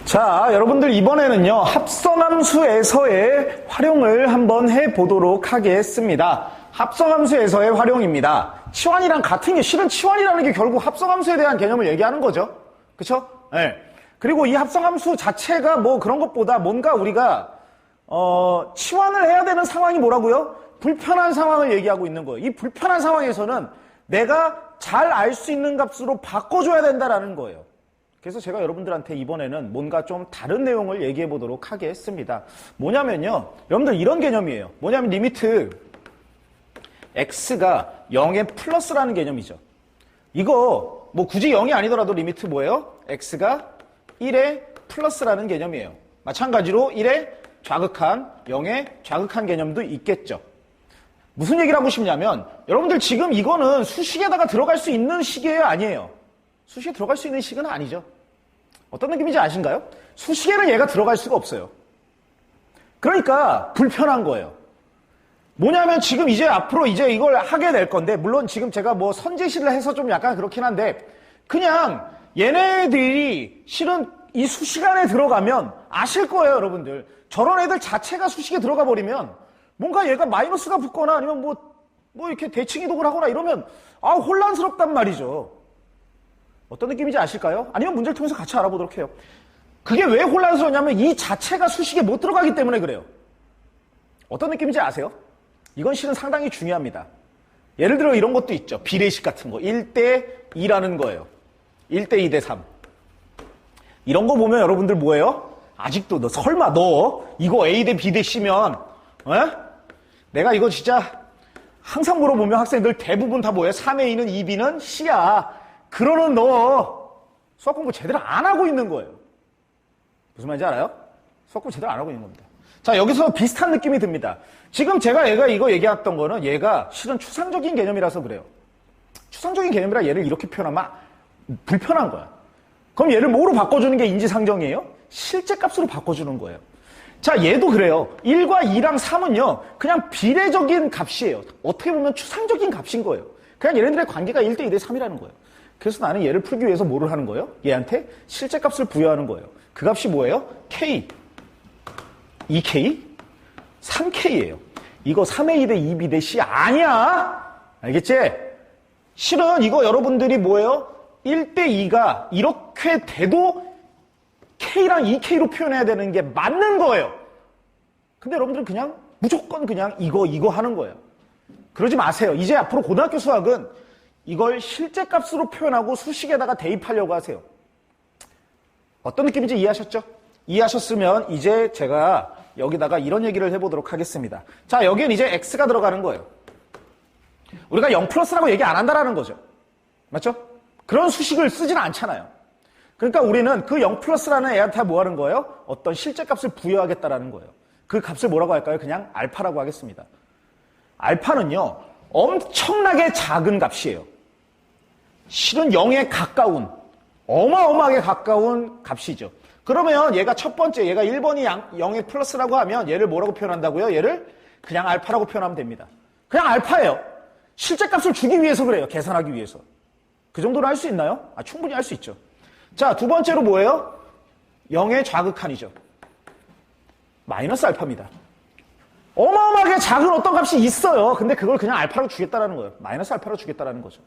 자, 여러분들 이번에는요, 합성함수에서의 활용을 한번 해보도록 하겠습니다. 합성함수에서의 활용입니다. 치환이랑 같은 게, 실은 치환이라는 게 결국 합성함수에 대한 개념을 얘기하는 거죠. 그쵸? 네. 그리고 이 합성함수 자체가 뭐 그런 것보다 뭔가 우리가, 치환을 해야 되는 상황이 뭐라고요? 불편한 상황을 얘기하고 있는 거예요. 이 불편한 상황에서는 내가 잘 알 수 있는 값으로 바꿔줘야 된다라는 거예요. 그래서 제가 여러분들한테 이번에는 뭔가 좀 다른 내용을 얘기해 보도록 하겠습니다. 뭐냐면요. 여러분들 이런 개념이에요. 뭐냐면 리미트 x가 0의 플러스라는 개념이죠. 이거 뭐 굳이 0이 아니더라도 리미트 뭐예요? x가 1의 플러스라는 개념이에요. 마찬가지로 1의 좌극한, 0의 좌극한 개념도 있겠죠. 무슨 얘기를 하고 싶냐면 여러분들 지금 이거는 수식에다가 들어갈 수 있는 식이에요? 아니에요? 수식에 들어갈 수 있는 식은 아니죠. 어떤 느낌인지 아신가요? 수식에는 얘가 들어갈 수가 없어요. 그러니까 불편한 거예요. 뭐냐면 지금 이제 앞으로 이제 이걸 하게 될 건데, 물론 지금 제가 뭐 선제시를 해서 좀 약간 그렇긴 한데, 그냥 얘네들이 실은 이 수식 안에 들어가면 아실 거예요, 여러분들. 저런 애들 자체가 수식에 들어가 버리면 뭔가 얘가 마이너스가 붙거나 아니면 뭐 이렇게 대칭 이동을 하거나 이러면 혼란스럽단 말이죠. 어떤 느낌인지 아실까요? 아니면 문제를 통해서 같이 알아보도록 해요. 그게 왜 혼란스러우냐면 이 자체가 수식에 못 들어가기 때문에 그래요. 어떤 느낌인지 아세요? 이건 실은 상당히 중요합니다. 예를 들어 이런 것도 있죠. 비례식 같은 거. 1대 2라는 거예요. 1대 2대 3. 이런 거 보면 여러분들 뭐예요? 아직도 설마 너 이거 A 대 B 대 C면 내가 이거 진짜 항상 물어보면 학생들 대부분 다 뭐예요? 3의 2는 2B는 C야. 그러는 너 수학 공부 제대로 안 하고 있는 거예요. 무슨 말인지 알아요? 수학 공부 제대로 안 하고 있는 겁니다. 자, 여기서 비슷한 느낌이 듭니다. 지금 제가 얘가 이거 얘기했던 거는 얘가 실은 추상적인 개념이라서 그래요. 추상적인 개념이라 얘를 이렇게 표현하면 불편한 거야. 그럼 얘를 뭐로 바꿔주는 게 인지상정이에요? 실제 값으로 바꿔주는 거예요. 자, 얘도 그래요. 1과 2랑 3은요, 그냥 비례적인 값이에요. 어떻게 보면 추상적인 값인 거예요. 그냥 얘네들의 관계가 1대 2대 3이라는 거예요. 그래서 나는 얘를 풀기 위해서 뭐를 하는 거예요? 얘한테 실제 값을 부여하는 거예요. 그 값이 뭐예요? K, 2K, 3K예요. 이거 3A 대 2B 대 C 아니야! 알겠지? 실은 이거 여러분들이 뭐예요? 1대 2가 이렇게 돼도 K랑 2K로 표현해야 되는 게 맞는 거예요. 근데 여러분들은 그냥 무조건 그냥 이거 하는 거예요. 그러지 마세요. 이제 앞으로 고등학교 수학은 이걸 실제 값으로 표현하고 수식에다가 대입하려고 하세요. 어떤 느낌인지 이해하셨죠? 이해하셨으면 이제 제가 여기다가 이런 얘기를 해보도록 하겠습니다. 자, 여기엔 이제 X가 들어가는 거예요. 우리가 0 플러스라고 얘기 안 한다라는 거죠. 맞죠? 그런 수식을 쓰진 않잖아요. 그러니까 우리는 그 0 플러스라는 애한테 뭐 하는 거예요? 어떤 실제 값을 부여하겠다라는 거예요. 그 값을 뭐라고 할까요? 그냥 알파라고 하겠습니다. 알파는요, 엄청나게 작은 값이에요. 실은 0에 가까운, 어마어마하게 가까운 값이죠. 그러면 얘가 첫 번째, 얘가 1번이 0의 플러스라고 하면 얘를 뭐라고 표현한다고요? 얘를 그냥 알파라고 표현하면 됩니다. 그냥 알파예요. 실제 값을 주기 위해서 그래요. 계산하기 위해서. 그 정도는 할 수 있나요? 충분히 할 수 있죠. 자, 두 번째로 뭐예요? 0의 좌극한이죠. 마이너스 알파입니다. 어마어마하게 작은 어떤 값이 있어요. 근데 그걸 그냥 알파로 주겠다라는 거예요. 마이너스 알파로 주겠다라는 거죠.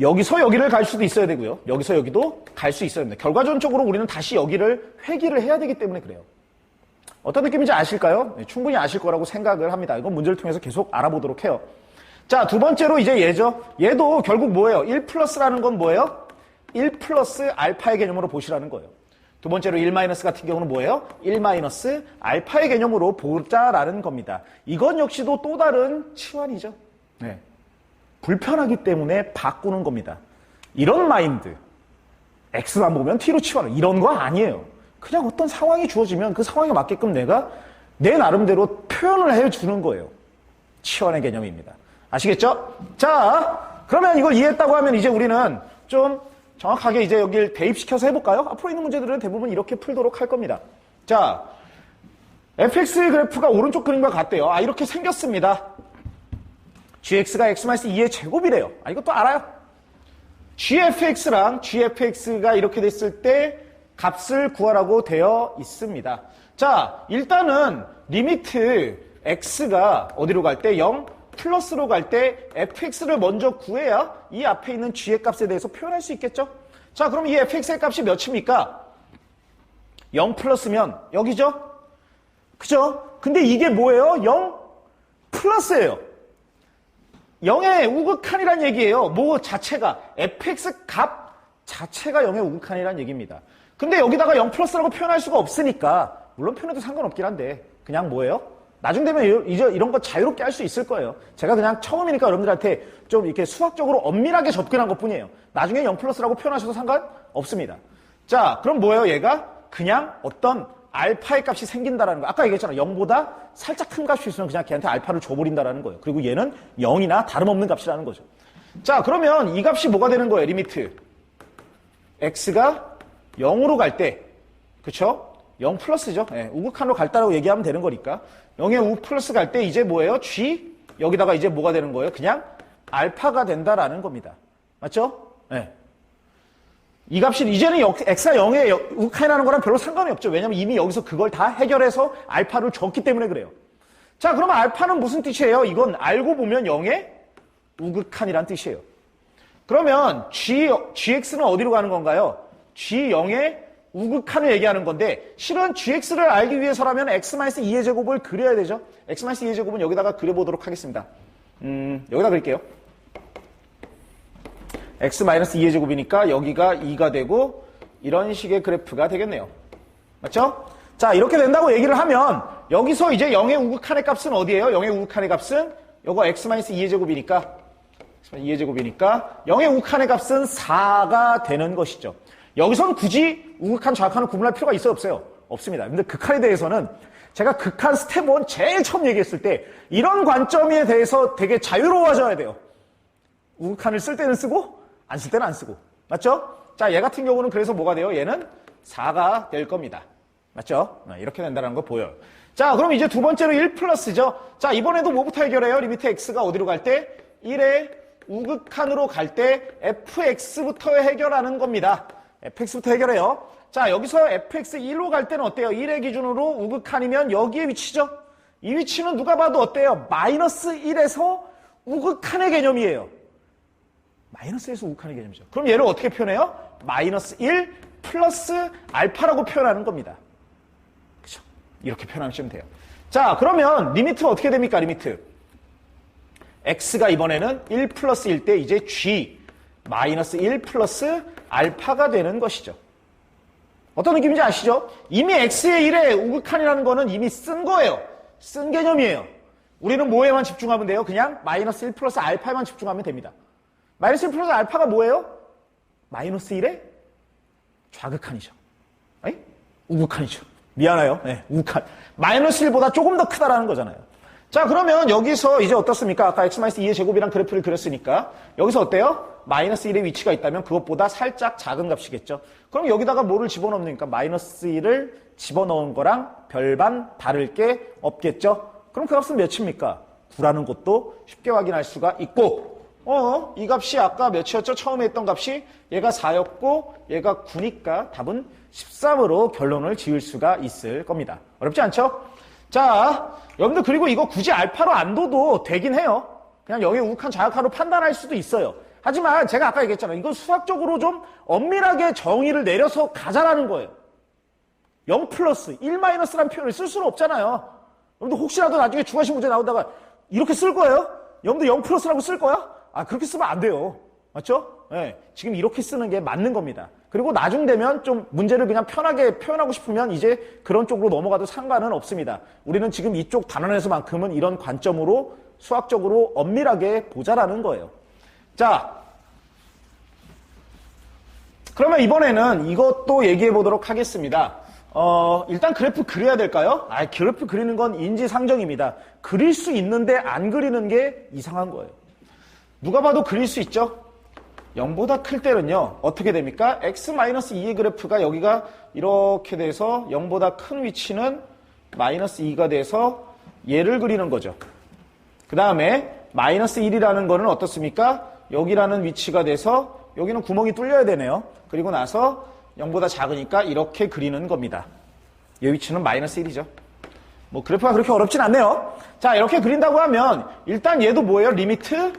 여기서 여기를 갈 수도 있어야 되고요. 여기서 여기도 갈 수 있어야 됩니다. 결과적으로 우리는 다시 여기를 회귀를 해야 되기 때문에 그래요. 어떤 느낌인지 아실까요? 네, 충분히 아실 거라고 생각을 합니다. 이건 문제를 통해서 계속 알아보도록 해요. 자, 두 번째로 이제 얘죠. 얘도 결국 뭐예요? 1 플러스라는 건 뭐예요? 1 플러스 알파의 개념으로 보시라는 거예요. 두 번째로 1 마이너스 같은 경우는 뭐예요? 1 마이너스 알파의 개념으로 보자라는 겁니다. 이건 역시도 또 다른 치환이죠. 네. 불편하기 때문에 바꾸는 겁니다. 이런 마인드, X만 보면 T로 치환을, 이런 거 아니에요. 그냥 어떤 상황이 주어지면 그 상황에 맞게끔 내가 내 나름대로 표현을 해주는 거예요. 치환의 개념입니다. 아시겠죠? 자, 그러면 이걸 이해했다고 하면 이제 우리는 좀 정확하게 이제 여기를 대입시켜서 해볼까요? 앞으로 있는 문제들은 대부분 이렇게 풀도록 할 겁니다. 자, fx 그래프가 오른쪽 그림과 같대요. 이렇게 생겼습니다. gx가 x-2의 제곱이래요. 이것도 알아요. gfx랑 gfx가 이렇게 됐을 때 값을 구하라고 되어 있습니다. 자, 일단은 리미트 x가 어디로 갈 때 0 플러스로 갈 때 fx를 먼저 구해야 이 앞에 있는 g의 값에 대해서 표현할 수 있겠죠? 자, 그럼 이 fx의 값이 몇입니까? 0 플러스면 여기죠? 그죠? 근데 이게 뭐예요? 0 플러스예요. 0의 우극한이란 얘기예요. 뭐 자체가 fx 값 자체가 0의 우극한이란 얘기입니다. 근데 여기다가 0 플러스라고 표현할 수가 없으니까 물론 표현해도 상관없긴 한데 그냥 뭐예요? 나중 되면 이제 이런 거 자유롭게 할 수 있을 거예요. 제가 그냥 처음이니까 여러분들한테 좀 이렇게 수학적으로 엄밀하게 접근한 것 뿐이에요. 나중에 0 플러스라고 표현하셔도 상관없습니다. 자, 그럼 뭐예요? 얘가 그냥 어떤 알파의 값이 생긴다라는 거. 아까 얘기했잖아. 0보다 살짝 큰 값이 있으면 그냥 걔한테 알파를 줘버린다라는 거예요. 그리고 얘는 0이나 다름없는 값이라는 거죠. 자, 그러면 이 값이 뭐가 되는 거예요? 리미트 x가 0으로 갈 때, 그쵸? 0 플러스죠. 네, 우극한으로 갈다라고 얘기하면 되는 거니까. 0의 우 플러스 갈 때 이제 뭐예요? g, 여기다가 이제 뭐가 되는 거예요? 그냥 알파가 된다라는 겁니다. 맞죠? 네. 이 값이 이제는 x가 0의 우극한이라는 거랑 별로 상관이 없죠. 왜냐면 이미 여기서 그걸 다 해결해서 알파를 줬기 때문에 그래요. 자, 그러면 알파는 무슨 뜻이에요? 이건 알고 보면 0의 우극한이란 뜻이에요. 그러면 gx는 어디로 가는 건가요? g0의 우극한을 얘기하는 건데 실은 gx를 알기 위해서라면 x-2의 제곱을 그려야 되죠. x-2의 제곱은 여기다가 그려보도록 하겠습니다. 여기다 그릴게요. x-2의 제곱이니까 여기가 2가 되고 이런 식의 그래프가 되겠네요. 맞죠? 자, 이렇게 된다고 얘기를 하면 여기서 이제 0의 우극한의 값은 어디예요? 0의 우극한의 값은 요거 x-2의 제곱이니까 2의 제곱이니까 0의 우극한의 값은 4가 되는 것이죠. 여기서는 굳이 우극한, 좌극한을 구분할 필요가 있어요? 없어요? 없습니다. 근데 극한에 대해서는 제가 극한 스텝 1 제일 처음 얘기했을 때 이런 관점에 대해서 되게 자유로워져야 돼요. 우극한을 쓸 때는 쓰고 안 쓸 때는 안 쓰고. 맞죠? 자, 얘 같은 경우는 그래서 뭐가 돼요? 얘는 4가 될 겁니다. 맞죠? 이렇게 된다는 거 보여요. 자, 그럼 이제 두 번째로 1 플러스죠. 자, 이번에도 뭐부터 해결해요? 리미트 x가 어디로 갈 때? 1의 우극한으로 갈 때 fx부터 해결하는 겁니다. fx부터 해결해요. 자, 여기서 fx 1로 갈 때는 어때요? 1의 기준으로 우극한이면 여기에 위치죠? 이 위치는 누가 봐도 어때요? 마이너스 1에서 우극한의 개념이에요. 마이너스 1에서 우극한의 개념이죠. 그럼 얘를 어떻게 표현해요? 마이너스 1 플러스 알파라고 표현하는 겁니다. 그렇죠? 이렇게 표현하시면 돼요. 자, 그러면 리미트 어떻게 됩니까? 리미트 x가 이번에는 1 플러스일 때 이제 g 마이너스 1 플러스 알파가 되는 것이죠. 어떤 느낌인지 아시죠? 이미 x의 1의 우극한이라는 거는 이미 쓴 거예요. 쓴 개념이에요. 우리는 뭐에만 집중하면 돼요? 그냥 마이너스 1 플러스 알파에만 집중하면 됩니다. 마이너스 1 플러스 알파가 뭐예요? 마이너스 1의 좌극한이죠. 아니? 우극한이죠. 미안해요. 네, 우극한. 마이너스 1보다 조금 더 크다라는 거잖아요. 자, 그러면 여기서 이제 어떻습니까? 아까 x-2의 제곱이랑 그래프를 그렸으니까 여기서 어때요? 마이너스 1의 위치가 있다면 그것보다 살짝 작은 값이겠죠. 그럼 여기다가 뭐를 집어넣습니까? 마이너스 1을 집어넣은 거랑 별반 다를 게 없겠죠. 그럼 그 값은 몇입니까? 9라는 것도 쉽게 확인할 수가 있고 이 값이 아까 몇이었죠? 처음에 했던 값이 얘가 4였고 얘가 9니까 답은 13으로 결론을 지을 수가 있을 겁니다. 어렵지 않죠? 자, 여러분들 그리고 이거 굳이 알파로 안 둬도 되긴 해요. 그냥 여기 우극한 좌극한으로 판단할 수도 있어요. 하지만 제가 아까 얘기했잖아요. 이거 수학적으로 좀 엄밀하게 정의를 내려서 가자라는 거예요. 0 플러스 1 마이너스라는 표현을 쓸 수는 없잖아요. 여러분들 혹시라도 나중에 중화식 문제 나오다가 이렇게 쓸 거예요? 여러분들 0 플러스라고 쓸 거야? 그렇게 쓰면 안 돼요. 맞죠? 네, 지금 이렇게 쓰는 게 맞는 겁니다. 그리고 나중 되면 좀 문제를 그냥 편하게 표현하고 싶으면 이제 그런 쪽으로 넘어가도 상관은 없습니다. 우리는 지금 이쪽 단원에서만큼은 이런 관점으로 수학적으로 엄밀하게 보자라는 거예요. 자, 그러면 이번에는 이것도 얘기해 보도록 하겠습니다. 일단 그래프 그려야 될까요? 그래프 그리는 건 인지상정입니다. 그릴 수 있는데 안 그리는 게 이상한 거예요. 누가 봐도 그릴 수 있죠? 0보다 클 때는요, 어떻게 됩니까? x-2의 그래프가 여기가 이렇게 돼서 0보다 큰 위치는 마이너스 2가 돼서 얘를 그리는 거죠. 그 다음에 마이너스 1이라는 거는 어떻습니까? 여기라는 위치가 돼서 여기는 구멍이 뚫려야 되네요. 그리고 나서 0보다 작으니까 이렇게 그리는 겁니다. 이 위치는 마이너스 1이죠. 뭐 그래프가 그렇게 어렵진 않네요. 자, 이렇게 그린다고 하면 일단 얘도 뭐예요? 리미트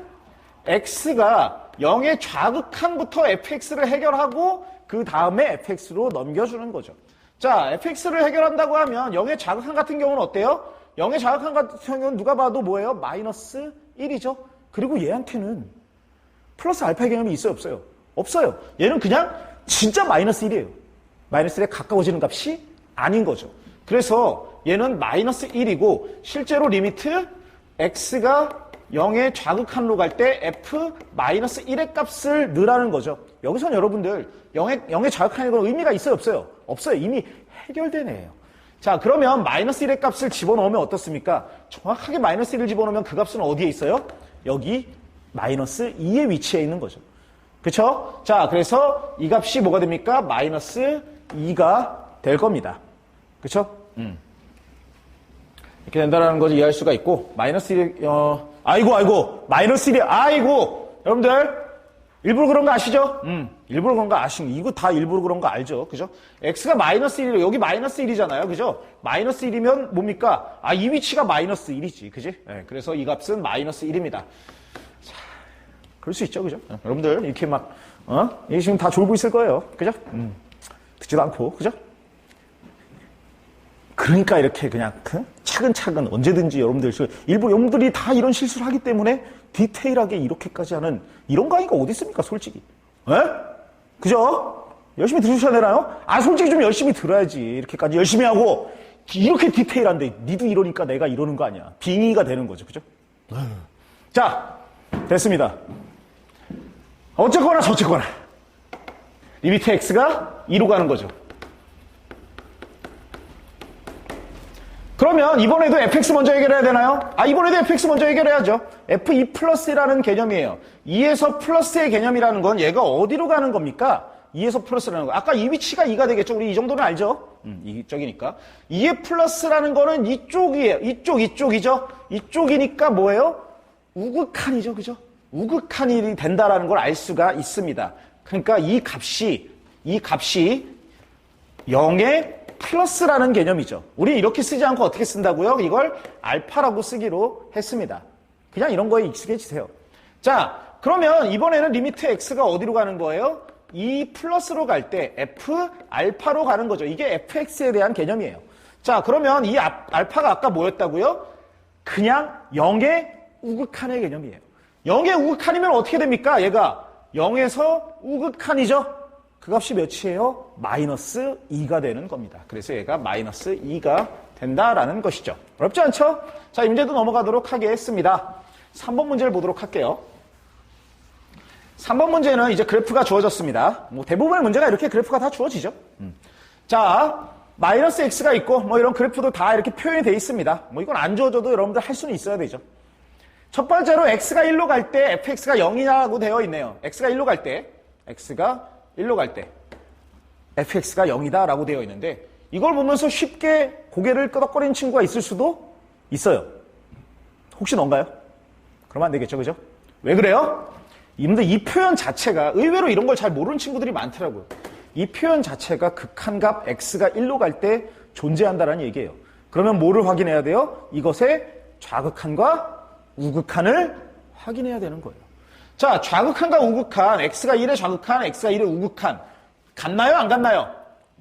x가 0의 좌극한부터 fx를 해결하고 그 다음에 fx로 넘겨주는 거죠. 자, fx를 해결한다고 하면 0의 좌극한 같은 경우는 어때요? 0의 좌극한 같은 경우는 누가 봐도 뭐예요? 마이너스 1이죠. 그리고 얘한테는 플러스 알파의 개념이 있어요? 없어요? 없어요. 얘는 그냥 진짜 마이너스 1이에요. 마이너스 1에 가까워지는 값이 아닌 거죠. 그래서 얘는 마이너스 1이고 실제로 리미트 x가 0의 좌극한로 갈 때 f 마이너스 1의 값을 넣으라는 거죠. 여기서는 여러분들 0의 좌극한이 건 의미가 있어요? 없어요? 없어요. 이미 해결된 애예요. 자, 그러면 마이너스 1의 값을 집어넣으면 어떻습니까? 정확하게 마이너스 1을 집어넣으면 그 값은 어디에 있어요? 여기 마이너스 2의 위치에 있는 거죠. 그쵸? 자, 그래서 이 값이 뭐가 됩니까? 마이너스 2가 될 겁니다. 그쵸? 이렇게 된다는 거지 이해할 수가 있고, 마이너스 1, 아이고, 마이너스 1이, 아이고, 여러분들, 일부러 그런 거 아시죠? 일부러 그런 거 아시는, 이거 다 일부러 그런 거 알죠? 그죠? x가 마이너스 1이고, 여기 마이너스 1이잖아요. 그죠? 마이너스 1이면 뭡니까? 아, 이 위치가 마이너스 1이지. 그지? 네, 그래서 이 값은 마이너스 1입니다. 자, 그럴 수 있죠. 그죠? 여러분들, 이렇게 막, 이게 지금 다 졸고 있을 거예요. 그죠? 듣지도 않고, 그죠? 그러니까 이렇게 그냥 차근차근 언제든지 여러분들 일부러 여러분들이 다 이런 실수를 하기 때문에 디테일하게 이렇게까지 하는 이런 강의가 어디 있습니까? 솔직히. 에? 그죠? 열심히 들으셔야 되나요? 아, 솔직히 좀 열심히 들어야지. 이렇게까지 열심히 하고 이렇게 디테일한데 니도 이러니까 내가 이러는 거 아니야. 빙의가 되는 거죠. 그죠? 자, 됐습니다. 어쨌거나 저쨌거나 리미트 x가 2로 가는 거죠. 그러면 이번에도 fx 먼저 해결해야 되나요? 아, 이번에도 fx 먼저 해결해야죠. f2 플러스라는 개념이에요. 2에서 플러스의 개념이라는 건 얘가 어디로 가는 겁니까? 2에서 플러스라는 거. 아까 이 위치가 2가 되겠죠? 우리 이 정도는 알죠? 이쪽이니까. 2의 플러스라는 거는 이쪽이에요. 이쪽이죠? 이쪽이니까 뭐예요? 우극한이죠. 그죠? 우극한이 된다라는 걸 알 수가 있습니다. 그러니까 이 값이 0의 플러스라는 개념이죠. 우리 이렇게 쓰지 않고 어떻게 쓴다고요? 이걸 알파라고 쓰기로 했습니다. 그냥 이런 거에 익숙해지세요. 자, 그러면 이번에는 리미트 x가 어디로 가는 거예요? 2 플러스로 갈 때 f 알파로 가는 거죠. 이게 fx에 대한 개념이에요. 자, 그러면 이 알파가 아까 뭐였다고요? 그냥 0의 우극한의 개념이에요. 0의 우극한이면 어떻게 됩니까? 얘가 0에서 우극한이죠. 그 값이 몇이에요? 마이너스 2가 되는 겁니다. 그래서 얘가 마이너스 2가 된다라는 것이죠. 어렵지 않죠? 자, 이 문제도 넘어가도록 하겠습니다. 3번 문제를 보도록 할게요. 3번 문제는 이제 그래프가 주어졌습니다. 뭐 대부분의 문제가 이렇게 그래프가 다 주어지죠. 자, 마이너스 x가 있고 뭐 이런 그래프도 다 이렇게 표현이 되어 있습니다. 뭐 이건 안 주어져도 여러분들 할 수는 있어야 되죠. 첫 번째로 x가 1로 갈 때 fx가 0이라고 되어 있네요. x가 1로 갈 때 fx가 0이다라고 되어 있는데 이걸 보면서 쉽게 고개를 끄덕거리는 친구가 있을 수도 있어요. 혹시 넌가요? 그러면 안 되겠죠, 그죠? 왜 그래요? 근데 이 표현 자체가 의외로 이런 걸 잘 모르는 친구들이 많더라고요. 이 표현 자체가 극한값 x가 1로 갈 때 존재한다는 얘기예요. 그러면 뭐를 확인해야 돼요? 이것의 좌극한과 우극한을 확인해야 되는 거예요. 자, 좌극한과 우극한, x가 1의 좌극한, x가 1의 우극한 같나요? 안 같나요?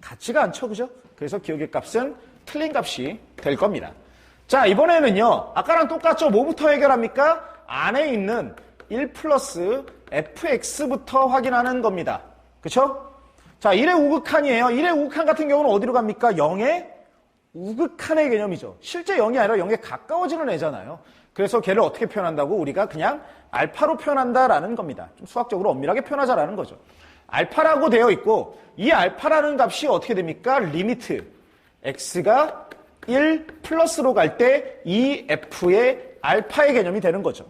같지가 않죠, 그죠? 그래서 기억의 값은 틀린 값이 될 겁니다. 자, 이번에는요, 아까랑 똑같죠? 뭐부터 해결합니까? 안에 있는 1 플러스 fx부터 확인하는 겁니다. 그쵸? 자, 1의 우극한이에요. 1의 우극한 같은 경우는 어디로 갑니까? 0의 우극한의 개념이죠. 실제 0이 아니라 0에 가까워지는 애잖아요. 그래서 걔를 어떻게 표현한다고? 우리가 그냥 알파로 표현한다라는 겁니다. 좀 수학적으로 엄밀하게 표현하자라는 거죠. 알파라고 되어 있고 이 알파라는 값이 어떻게 됩니까? 리미트 x가 1 플러스로 갈 때 이 f의 알파의 개념이 되는 거죠.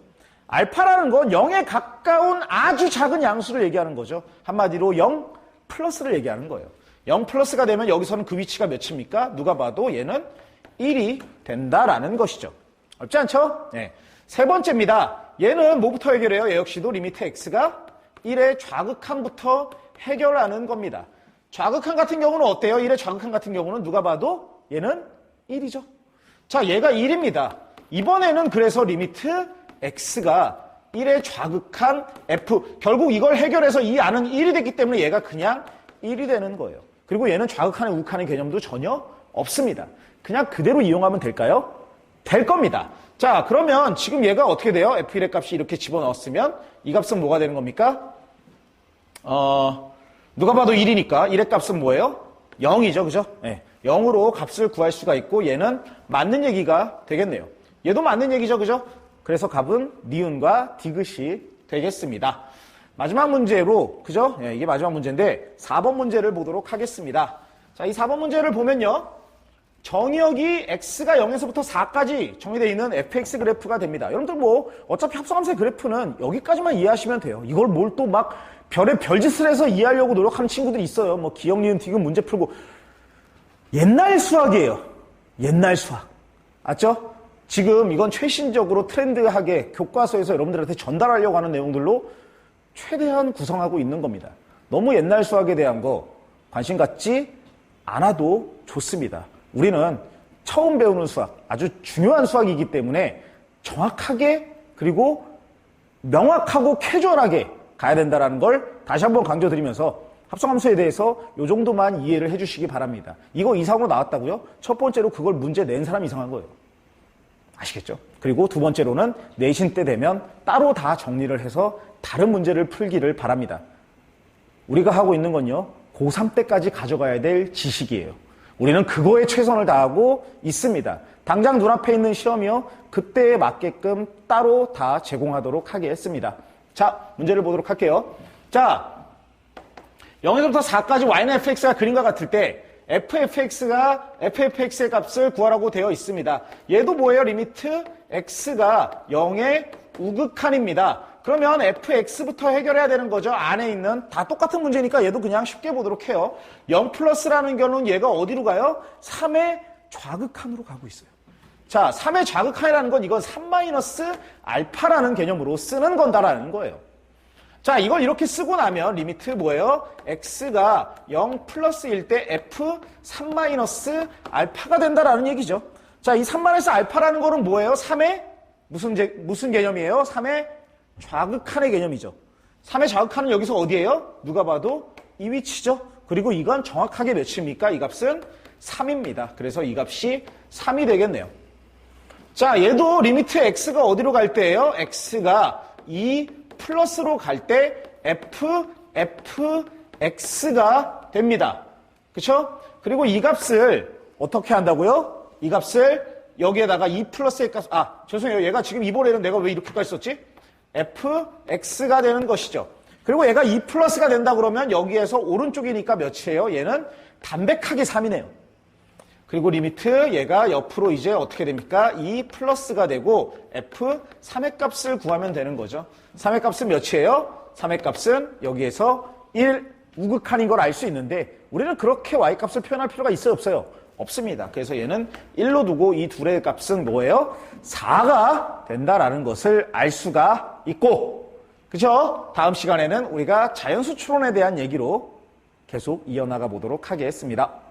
알파라는 건 0에 가까운 아주 작은 양수를 얘기하는 거죠. 한마디로 0 플러스를 얘기하는 거예요. 0 플러스가 되면 여기서는 그 위치가 몇입니까? 누가 봐도 얘는 1이 된다라는 것이죠. 어렵지 않죠? 네. 세 번째입니다. 얘는 뭐부터 해결해요? 얘 역시도 리미트 x가 1의 좌극한부터 해결하는 겁니다. 좌극한 같은 경우는 어때요? 1의 좌극한 같은 경우는 누가 봐도 얘는 1이죠. 자, 얘가 1입니다. 이번에는 그래서 리미트 x가 1의 좌극한 f. 결국 이걸 해결해서 이 안은 1이 됐기 때문에 얘가 그냥 1이 되는 거예요. 그리고 얘는 좌극한의 우극한의 개념도 전혀 없습니다. 그냥 그대로 이용하면 될까요? 될 겁니다. 자, 그러면 지금 얘가 어떻게 돼요? f1의 값이 이렇게 집어넣었으면 이 값은 뭐가 되는 겁니까? 누가 봐도 1이니까 1의 값은 뭐예요? 0이죠. 그죠? 네. 0으로 값을 구할 수가 있고 얘는 맞는 얘기가 되겠네요. 얘도 맞는 얘기죠. 그죠? 그래서 값은 니은과 디귿이 되겠습니다. 마지막 문제로, 그죠? 네, 이게 마지막 문제인데 4번 문제를 보도록 하겠습니다. 자, 이 4번 문제를 보면요. 정의역이 x가 0에서부터 4까지 정의되어 있는 fx 그래프가 됩니다. 여러분들 뭐 어차피 합성함수의 그래프는 여기까지만 이해하시면 돼요. 이걸 뭘 또 막 별의 별짓을 해서 이해하려고 노력하는 친구들이 있어요. 뭐 기억, 니은, 디귿 문제 풀고. 옛날 수학이에요. 옛날 수학. 맞죠? 지금 이건 최신적으로 트렌드하게 교과서에서 여러분들한테 전달하려고 하는 내용들로 최대한 구성하고 있는 겁니다. 너무 옛날 수학에 대한 거 관심 갖지 않아도 좋습니다. 우리는 처음 배우는 수학, 아주 중요한 수학이기 때문에 정확하게 그리고 명확하고 캐주얼하게 가야 된다는 걸 다시 한번 강조드리면서 합성함수에 대해서 이 정도만 이해를 해주시기 바랍니다. 이거 이상으로 나왔다고요? 첫 번째로 그걸 문제 낸 사람이 이상한 거예요. 아시겠죠? 그리고 두 번째로는 내신 때 되면 따로 다 정리를 해서 다른 문제를 풀기를 바랍니다. 우리가 하고 있는 건요, 고3 때까지 가져가야 될 지식이에요. 우리는 그거에 최선을 다하고 있습니다. 당장 눈앞에 있는 시험이요, 그때에 맞게끔 따로 다 제공하도록 하겠습니다. 자, 문제를 보도록 할게요. 자, 0에서부터 4까지 y는 fx가 그림과 같을 때 fx가 ffx의 값을 구하라고 되어 있습니다. 얘도 뭐예요? 리미트 x가 0의 우극한입니다. 그러면 fx부터 해결해야 되는 거죠. 안에 있는 다 똑같은 문제니까 얘도 그냥 쉽게 보도록 해요. 0 플러스라는 경우는 얘가 어디로 가요? 3의 좌극한으로 가고 있어요. 자, 3의 좌극한이라는 건 이건 3 마이너스 알파라는 개념으로 쓰는 건다라는 거예요. 자, 이걸 이렇게 쓰고 나면 리미트 뭐예요? x가 0 플러스일 때 f 3 마이너스 알파가 된다라는 얘기죠. 자, 이 3 마이너스 알파라는 거는 뭐예요? 3의 무슨 개념이에요? 3의 좌극한의 개념이죠. 3의 좌극한은 여기서 어디예요? 누가 봐도 이 위치죠. 그리고 이건 정확하게 몇입니까? 이 값은 3입니다. 그래서 이 값이 3이 되겠네요. 자, 얘도 리미트 x가 어디로 갈 때예요? x가 2 플러스로 갈 때 fx가 됩니다. 그쵸? 그리고 이 값을 어떻게 한다고요? 이 값을 여기에다가 2 플러스의 값, 죄송해요. 얘가 지금 이번에는 내가 왜 이렇게까지 썼지? fx가 되는 것이죠. 그리고 얘가 2 플러스가 된다 그러면 여기에서 오른쪽이니까 몇이에요? 얘는 담백하게 3이네요. 그리고 리미트 얘가 옆으로 이제 어떻게 됩니까? 2 플러스가 되고 f3의 값을 구하면 되는 거죠. 3의 값은 몇이에요? 3의 값은 여기에서 1 우극한인 걸 알 수 있는데 우리는 그렇게 y 값을 표현할 필요가 있어요? 없어요? 없습니다. 그래서 얘는 1로 두고 이 둘의 값은 뭐예요? 4가 된다라는 것을 알 수가 있고, 그죠? 다음 시간에는 우리가 자연수 추론에 대한 얘기로 계속 이어나가 보도록 하겠습니다.